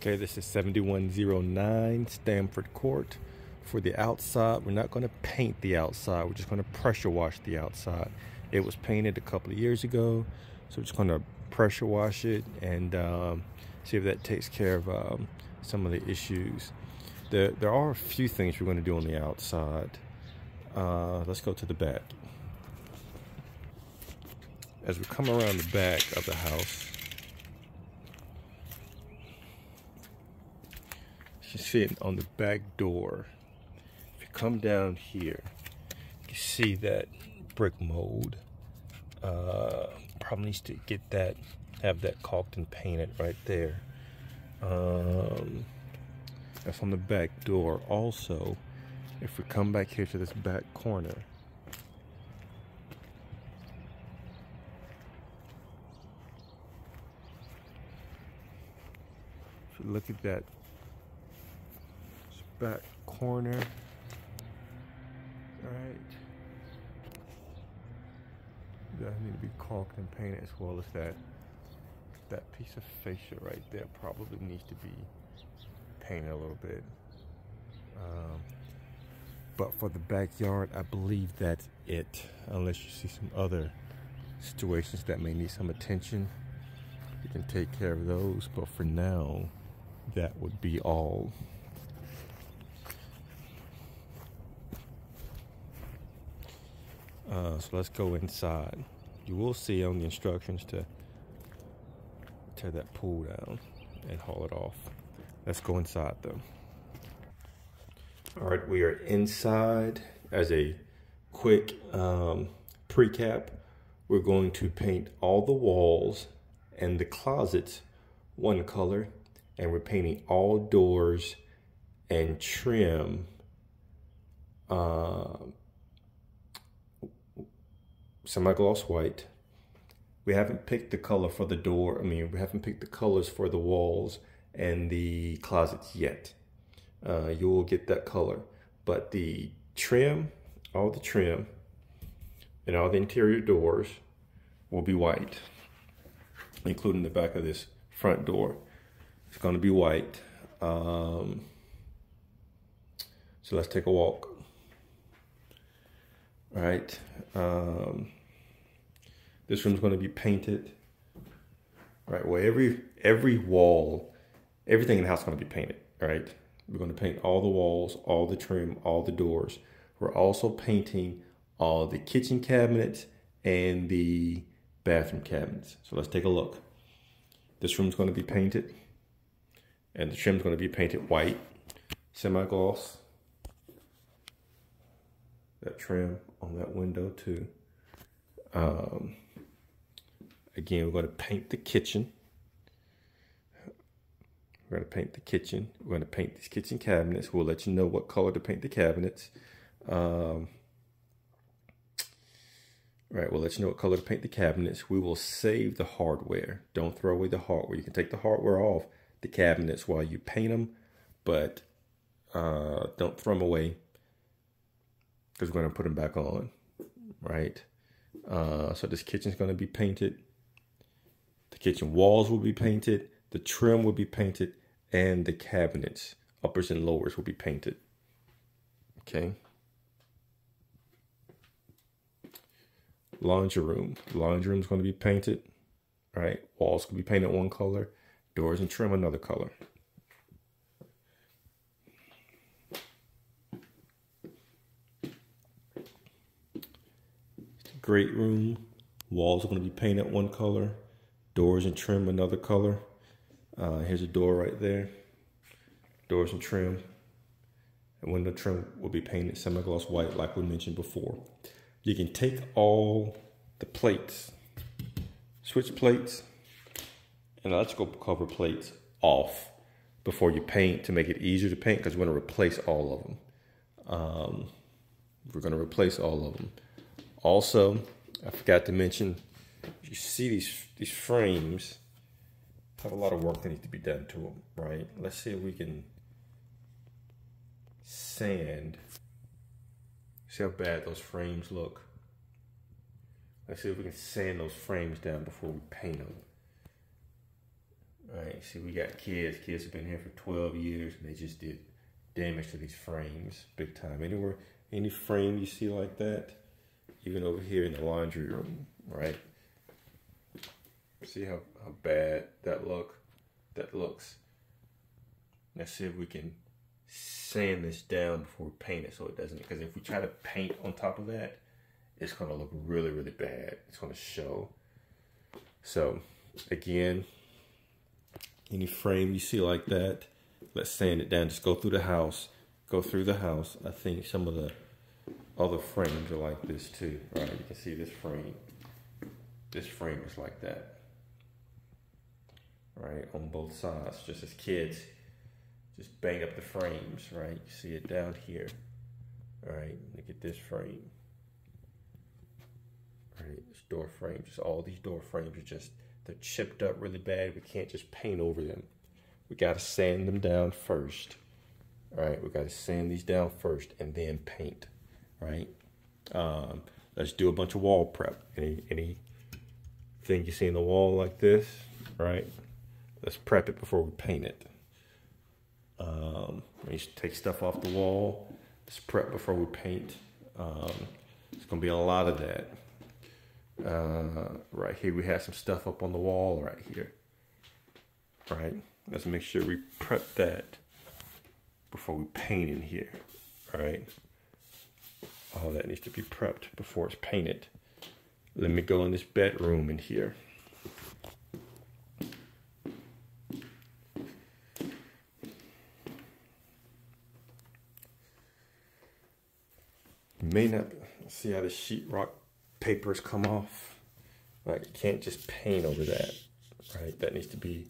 Okay, this is 7109 Stamford Court. For the outside, we're not going to paint the outside. We're just going to pressure wash the outside. It was painted a couple of years ago, so we're just going to pressure wash it and see if that takes care of some of the issues. There are a few things we're going to do on the outside. Let's go to the back. As we come around the back of the house, you see it on the back door. If you come down here, you see that brick mold. Probably needs to get that, have that caulked and painted right there. That's on the back door. Also, if we come back here to this back corner, if you look at that back corner, right, that need to be caulked and painted, as well as that piece of fascia right there probably needs to be painted a little bit. But for the backyard, I believe that's it, unless you see some other situations that may need some attention. You can take care of those, but for now, that would be all. So let's go inside. You will see on the instructions to tear that pool down and haul it off. Let's go inside though. All right, we are inside. As a quick pre-cap, we're going to paint all the walls and the closets one color, and we're painting all doors and trim semi-gloss white. We haven't picked the color for the door. We haven't picked the colors for the walls and the closets yet. You will get that color, but the trim, all the trim and all the interior doors will be white, including the back of this front door. It's going to be white. So let's take a walk. All right. This room's going to be painted. All right. Well, every wall, everything in the house is going to be painted. All right. We're going to paint all the walls, all the trim, all the doors. We're also painting all the kitchen cabinets and the bathroom cabinets. So let's take a look. This room's going to be painted, and the trim's going to be painted white, semi-gloss. That trim on that window too. Again, we're going to paint the kitchen. We're going to paint the kitchen. We're going to paint these kitchen cabinets. We'll let you know what color to paint the cabinets. Right, we'll let you know what color to paint the cabinets. We will save the hardware. Don't throw away the hardware. You can take the hardware off the cabinets while you paint them, but don't throw them away, because we're going to put them back on, right? So this kitchen's going to be painted. The kitchen walls will be painted. The trim will be painted, and the cabinets, uppers and lowers, will be painted. Okay. Laundry room. The laundry room is going to be painted. Right. Walls will be painted one color. Doors and trim another color. Great room. Walls are going to be painted one color. Doors and trim another color. Here's a door right there. Doors and trim. And window trim will be painted semi-gloss white, like we mentioned before. You can take all the plates, switch plates, and electrical cover plates off before you paint, to make it easier to paint, because we're going to replace all of them. We're going to replace all of them. Also, I forgot to mention, you see these frames have a lot of work that needs to be done to them, right? Let's see if we can sand. See how bad those frames look. Let's see if we can sand those frames down before we paint them. All right, see, we got kids. Kids have been here for 12 years, and they just did damage to these frames, big time. Anywhere, any frame you see like that, even over here in the laundry room, right? See how bad that looks. Let's see if we can sand this down before we paint it so it doesn't, because if we try to paint on top of that, it's gonna look really, really bad. It's gonna show. So again, any frame you see like that, let's sand it down. Just go through the house. I think some of the other frames are like this too, right? You can see this frame. This frame is like that, right? On both sides, just as kids, just bang up the frames, right? You see it down here, all right? Look at this frame, right? This door frame, just all these door frames are just, they're chipped up really bad. We can't just paint over them. We got to sand them down first. All right, we got to sand these down first and then paint, right? Let's do a bunch of wall prep. Anything you see in the wall like this, right? Let's prep it before we paint it. We should take stuff off the wall. Let's prep before we paint. It's gonna be a lot of that. Right here, we have some stuff up on the wall right here. Right, let's make sure we prep that before we paint in here. All right, all that needs to be prepped before it's painted. Let me go in this bedroom in here. You may not see how the sheetrock papers come off. Right, you can't just paint over that. Right, that needs to be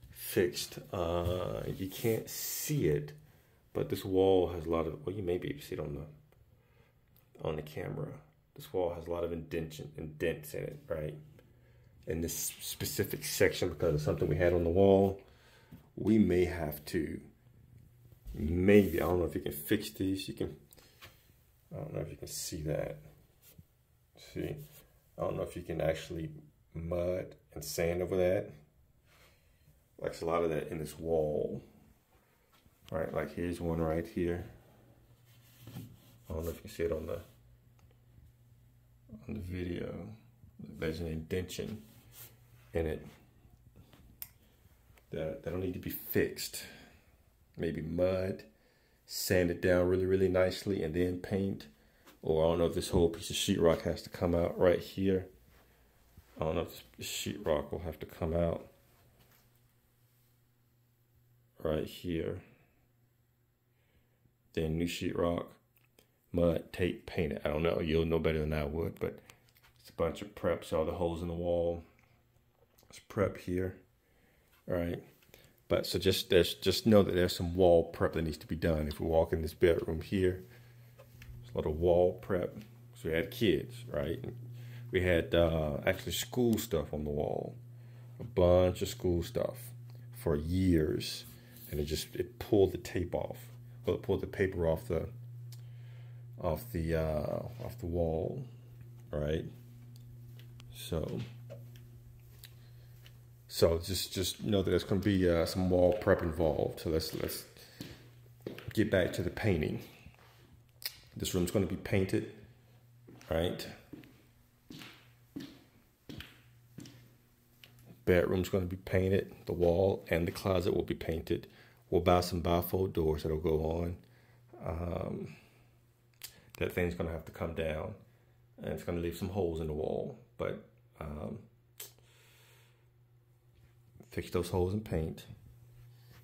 fixed. You can't see it, but this wall has a lot of, well, you may be able to see it on the camera. This wall has a lot of indents in it, right? In this specific section, because of something we had on the wall, we may have to, maybe, I don't know if you can fix these. You can, I don't know if you can see that. See, I don't know if you can actually mud and sand over that. Like, there's a lot of that in this wall, right? Like, here's one right here. I don't know if you can see it on the video. There's an indentation in it that'll need to be fixed. Maybe mud, sand it down really, really nicely, and then paint. Or I don't know if this whole piece of sheetrock has to come out right here. I don't know if this sheetrock will have to come out right here. Then new sheetrock, mud, tape, paint it. I don't know. You'll know better than I would, but it's a bunch of prep. So all the holes in the wall. It's prep here. All right. But so just know that there's some wall prep that needs to be done. If we walk in this bedroom here, there's a lot of wall prep. So we had kids, right? We had actually school stuff on the wall, a bunch of school stuff for years, and it pulled the tape off. Well, it pulled the paper off the wall, right? So just know that there's going to be some wall prep involved. So let's get back to the painting. This room's going to be painted, right? Bedroom's going to be painted. The wall and the closet will be painted. We'll buy some bifold doors that'll go on. That thing's going to have to come down, and it's going to leave some holes in the wall, but fix those holes and paint.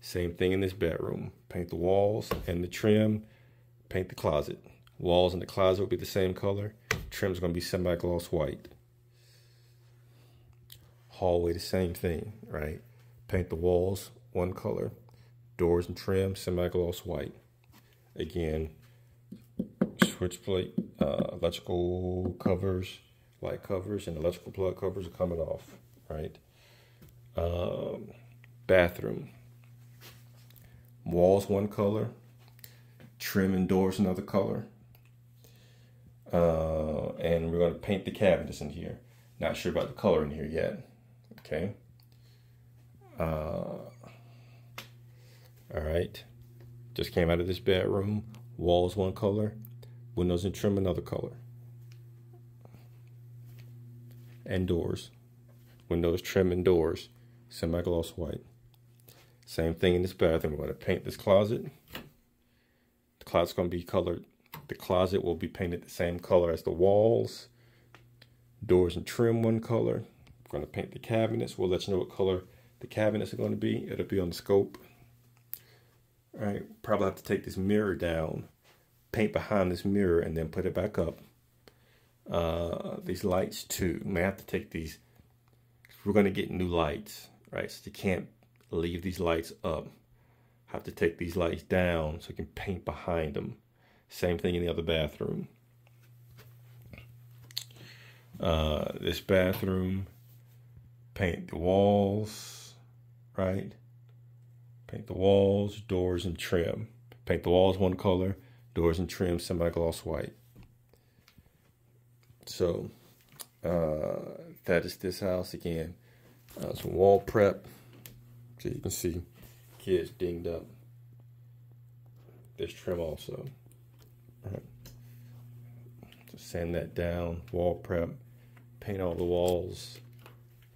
Same thing in this bedroom. Paint the walls and the trim, paint the closet. Walls and the closet will be the same color. Trim's going to be semi-gloss white. Hallway, the same thing, right? Paint the walls one color. Doors and trim, semi-gloss white. Again, switch plate, electrical covers, light covers, and electrical plug covers are coming off, right? Bathroom. Walls one color. Trim and doors another color. And we're going to paint the cabinets in here. Not sure about the color in here yet. Okay. All right, just came out of this bedroom. Walls one color, windows and trim another color. And doors, windows, trim, and doors, semi-gloss white. Same thing in this bathroom. We're going to paint this closet. The closet's going to be colored. The closet will be painted the same color as the walls. Doors and trim one color. We're going to paint the cabinets. We'll let you know what color the cabinets are going to be. It'll be on the scope. All right, probably have to take this mirror down, paint behind this mirror, and then put it back up. These lights too. May have to take these. We're going to get new lights, right? So you can't leave these lights up. Have to take these lights down so you can paint behind them. Same thing in the other bathroom. This bathroom, paint the walls, right? Paint the walls, doors, and trim. Paint the walls one color, doors and trim semi-gloss white. So that is this house again. Some wall prep, so you can see kids dinged up. There's trim also. All right. So sand that down, wall prep, paint all the walls,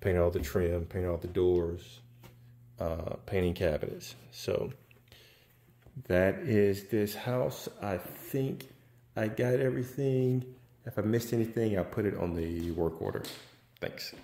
paint all the trim, paint all the doors, painting cabinets. So that is this house. I think I got everything. If I missed anything, I'll put it on the work order. Thanks.